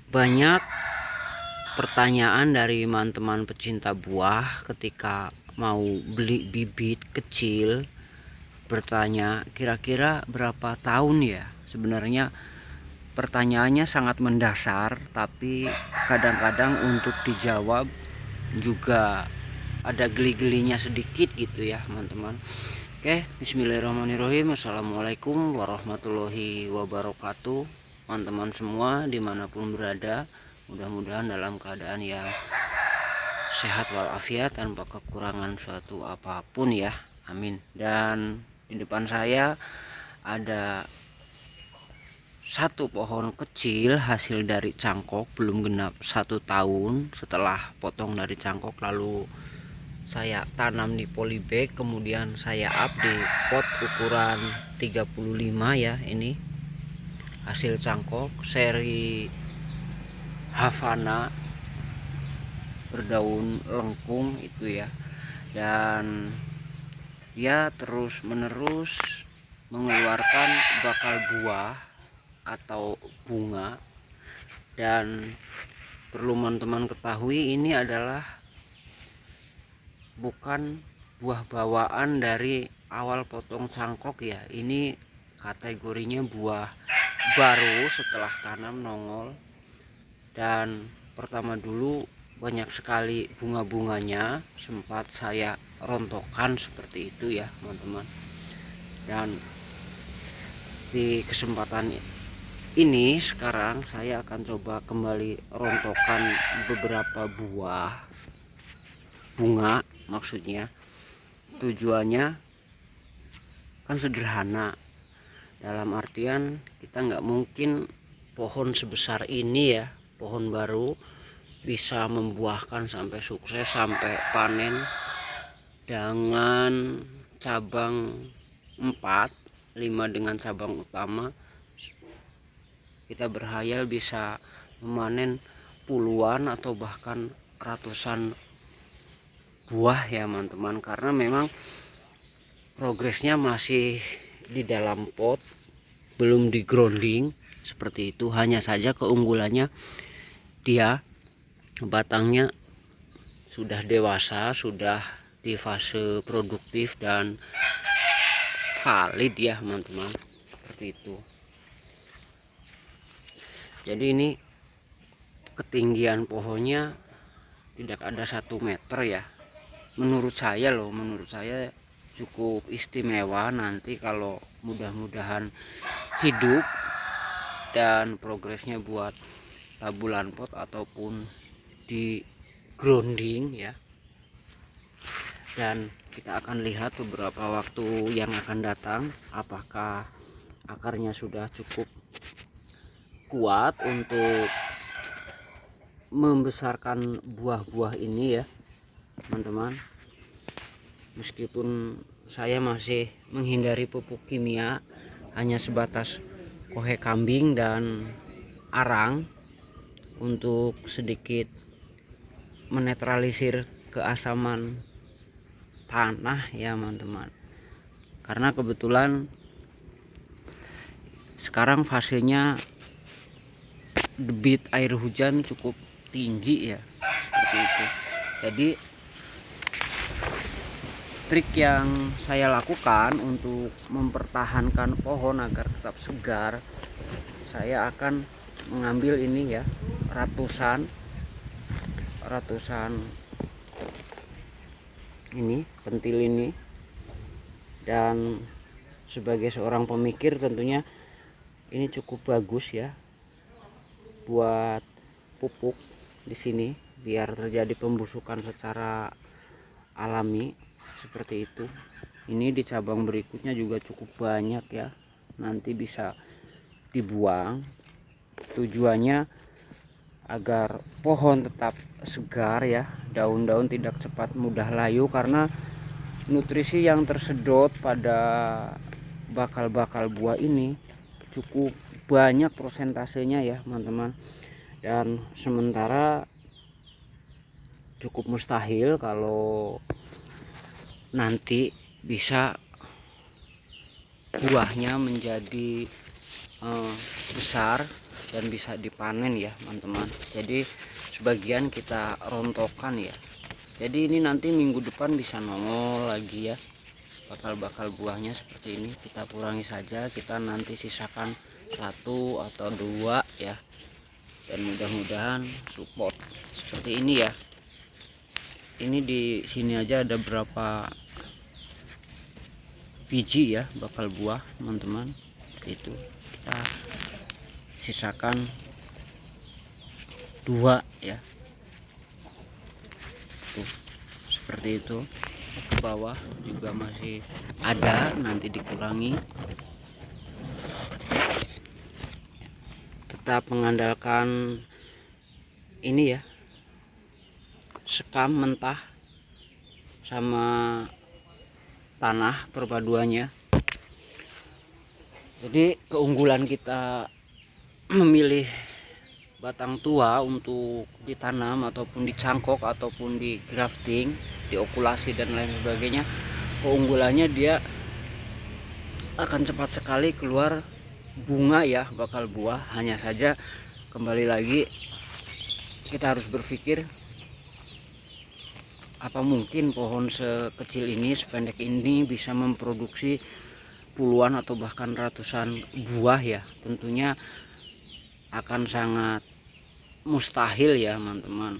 Banyak pertanyaan dari teman-teman pecinta buah ketika mau beli bibit kecil, bertanya kira-kira berapa tahun ya. Sebenarnya pertanyaannya sangat mendasar, tapi kadang-kadang untuk dijawab juga ada geli-gelinya sedikit gitu ya teman-teman. Oke, bismillahirrahmanirrahim. Assalamualaikum warahmatullahi wabarakatuh. Teman-teman semua dimanapun berada, mudah-mudahan dalam keadaan yang sehat walafiat tanpa kekurangan suatu apapun ya, amin. Dan di depan saya ada satu pohon kecil hasil dari cangkok, belum genap 1 tahun. Setelah potong dari cangkok lalu saya tanam di polybag, kemudian saya up di pot ukuran 35 ya. Ini hasil cangkok seri Havana berdaun lengkung itu ya. Dan dia terus menerus mengeluarkan bakal buah atau bunga. Dan perlu teman-teman ketahui, ini adalah bukan buah bawaan dari awal potong cangkok ya. Ini kategorinya buah baru setelah tanam nongol. Dan pertama dulu banyak sekali bunga-bunganya, sempat saya rontokkan seperti itu ya teman-teman. Dan di kesempatan ini sekarang saya akan coba kembali rontokan beberapa buah bunga. Maksudnya tujuannya kan sederhana, dalam artian kita nggak mungkin pohon sebesar ini ya, pohon baru bisa membuahkan sampai sukses, sampai panen dengan cabang 4, 5 dengan cabang utama. Kita berhayal bisa memanen puluhan atau bahkan ratusan buah ya teman-teman, karena memang progresnya masih di dalam pot, belum di grounding seperti itu. Hanya saja keunggulannya dia batangnya sudah dewasa, sudah di fase produktif dan valid ya teman-teman, seperti itu. Jadi ini ketinggian pohonnya tidak ada 1 meter ya. Menurut saya cukup istimewa. Nanti kalau mudah-mudahan hidup dan progresnya buat tabulan pot ataupun di grounding ya. Dan kita akan lihat beberapa waktu yang akan datang apakah akarnya sudah cukup kuat untuk membesarkan buah-buah ini ya teman-teman. Meskipun saya masih menghindari pupuk kimia, hanya sebatas kohe kambing dan arang untuk sedikit menetralisir keasaman tanah ya teman-teman. Karena kebetulan sekarang fasenya debit air hujan cukup tinggi ya, seperti itu. Jadi trik yang saya lakukan untuk mempertahankan pohon agar tetap segar, saya akan mengambil ini ya, ratusan ini pentil ini. Dan sebagai seorang pemikir tentunya ini cukup bagus ya buat pupuk di sini, biar terjadi pembusukan secara alami seperti itu. Ini di cabang berikutnya juga cukup banyak ya, nanti bisa dibuang. Tujuannya agar pohon tetap segar ya, daun-daun tidak cepat mudah layu, karena nutrisi yang tersedot pada bakal-bakal buah ini cukup banyak prosentasenya ya teman-teman. Dan sementara cukup mustahil kalau nanti bisa buahnya menjadi besar dan bisa dipanen ya teman-teman. Jadi sebagian kita rontokkan ya. Jadi ini nanti minggu depan bisa nongol lagi ya, bakal buahnya seperti ini. Kita kurangi saja, kita nanti sisakan 1 atau 2 ya, dan mudah-mudahan support seperti ini ya. Ini di sini aja ada berapa biji ya bakal buah teman-teman. Itu kita sisakan 2 ya, tuh seperti itu. Ke bawah juga masih ada, nanti dikurangi. Tetap mengandalkan ini ya, sekam mentah sama tanah perpaduannya. Jadi keunggulan kita memilih batang tua untuk ditanam ataupun dicangkok ataupun di grafting, diokulasi dan lain sebagainya, keunggulannya dia akan cepat sekali keluar bunga ya, bakal buah. Hanya saja kembali lagi kita harus berpikir, apa mungkin pohon sekecil ini, sependek ini bisa memproduksi puluhan atau bahkan ratusan buah ya? Tentunya akan sangat mustahil ya teman-teman,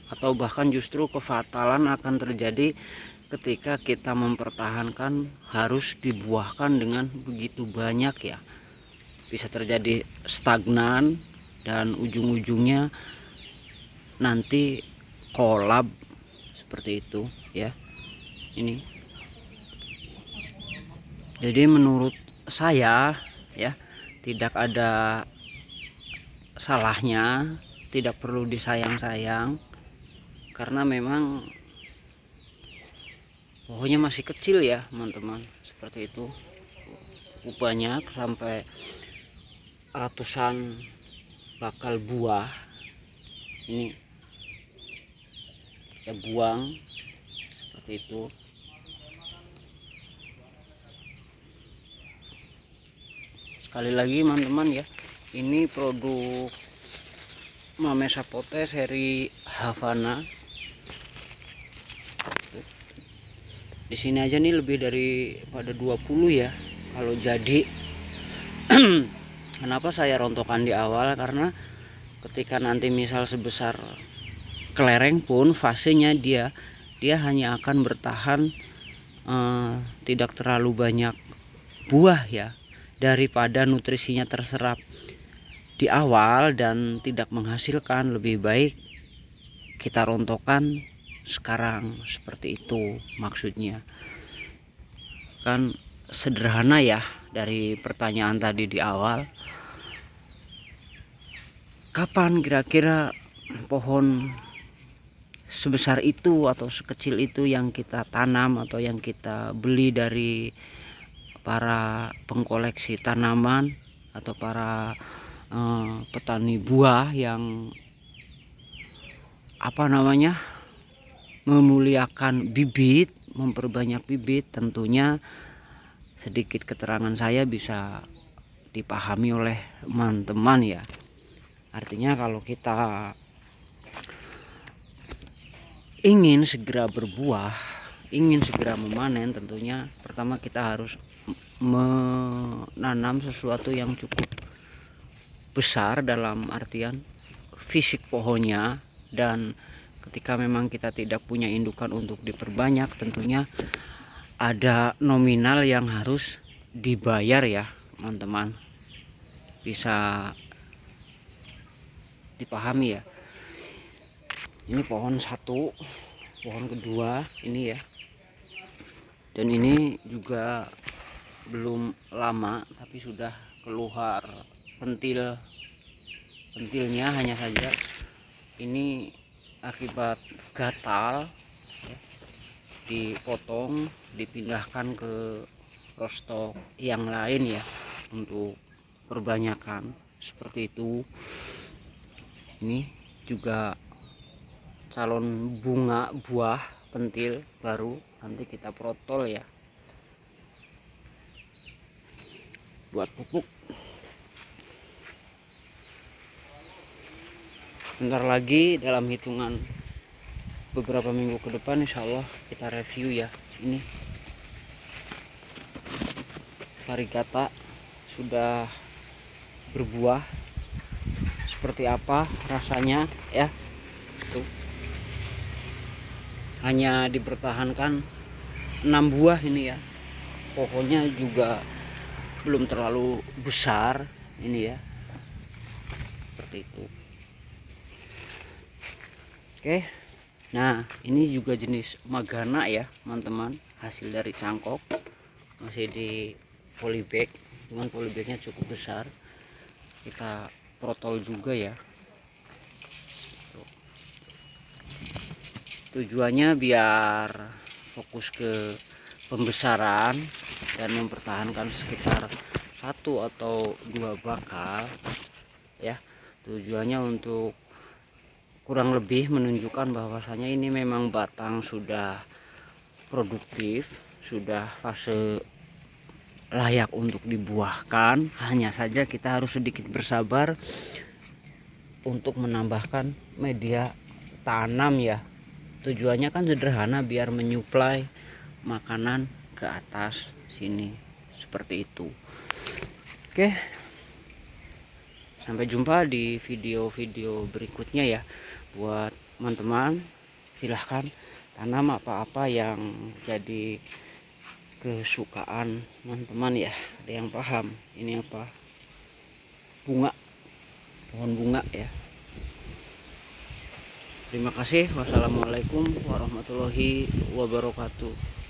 atau bahkan justru kefatalan akan terjadi ketika kita mempertahankan harus dibuahkan dengan begitu banyak ya. Bisa terjadi stagnan dan ujung-ujungnya nanti kolab seperti itu ya. Ini jadi menurut saya ya, tidak ada salahnya, tidak perlu disayang-sayang, karena memang pohonnya masih kecil ya teman-teman. Seperti itu, banyak sampai ratusan bakal buah. Ini kita buang seperti itu. Sekali lagi teman-teman ya, ini produk Mame Sapote seri Havana. Di sini aja nih lebih daripada 20 ya kalau jadi. Kenapa saya rontokan di awal? Karena ketika nanti misal sebesar kelereng pun fasenya dia hanya akan bertahan tidak terlalu banyak buah ya, daripada nutrisinya terserap di awal dan tidak menghasilkan. Lebih baik kita rontokan sekarang, seperti itu maksudnya. Kan sederhana ya, dari pertanyaan tadi di awal, kapan kira-kira pohon sebesar itu atau sekecil itu yang kita tanam atau yang kita beli dari para pengkoleksi tanaman atau para petani buah yang memuliakan bibit, memperbanyak bibit. Tentunya sedikit keterangan saya bisa dipahami oleh teman-teman ya. Artinya kalau kita ingin segera berbuah, ingin segera memanen, tentunya pertama kita harus menanam sesuatu yang cukup besar dalam artian fisik pohonnya. Dan ketika memang kita tidak punya indukan untuk diperbanyak, tentunya ada nominal yang harus dibayar ya teman-teman. Bisa dipahami ya. Ini pohon satu, pohon kedua ini ya, dan ini juga belum lama tapi sudah keluar pentilnya. Hanya saja ini akibat gatal ya, dipotong, dipindahkan ke rostok yang lain ya untuk perbanyakan, seperti itu. Ini juga calon bunga buah pentil baru, nanti kita protol ya buat pupuk. Bentar lagi dalam hitungan beberapa minggu ke depan insya Allah kita review ya. Ini varigata sudah berbuah, seperti apa rasanya ya. Tuh, hanya dipertahankan 6 buah ini ya. Pohonnya juga belum terlalu besar ini ya, seperti itu. Oke, nah ini juga jenis Magana ya teman-teman, hasil dari cangkok, masih di polybag, cuman polybagnya cukup besar. Kita protol juga ya. Tujuannya biar fokus ke pembesaran dan mempertahankan sekitar 1 atau 2 bakal ya. Tujuannya untuk kurang lebih menunjukkan bahwasanya ini memang batang sudah produktif, sudah fase layak untuk dibuahkan. Hanya saja kita harus sedikit bersabar untuk menambahkan media tanam ya. Tujuannya kan sederhana, biar menyuplai makanan ke atas sini seperti itu. Oke, sampai jumpa di video-video berikutnya ya. Buat teman-teman silahkan tanam apa-apa yang jadi kesukaan teman-teman ya. Ada yang paham ini apa? Bunga, pohon bunga ya. Terima kasih. Wassalamualaikum warahmatullahi wabarakatuh.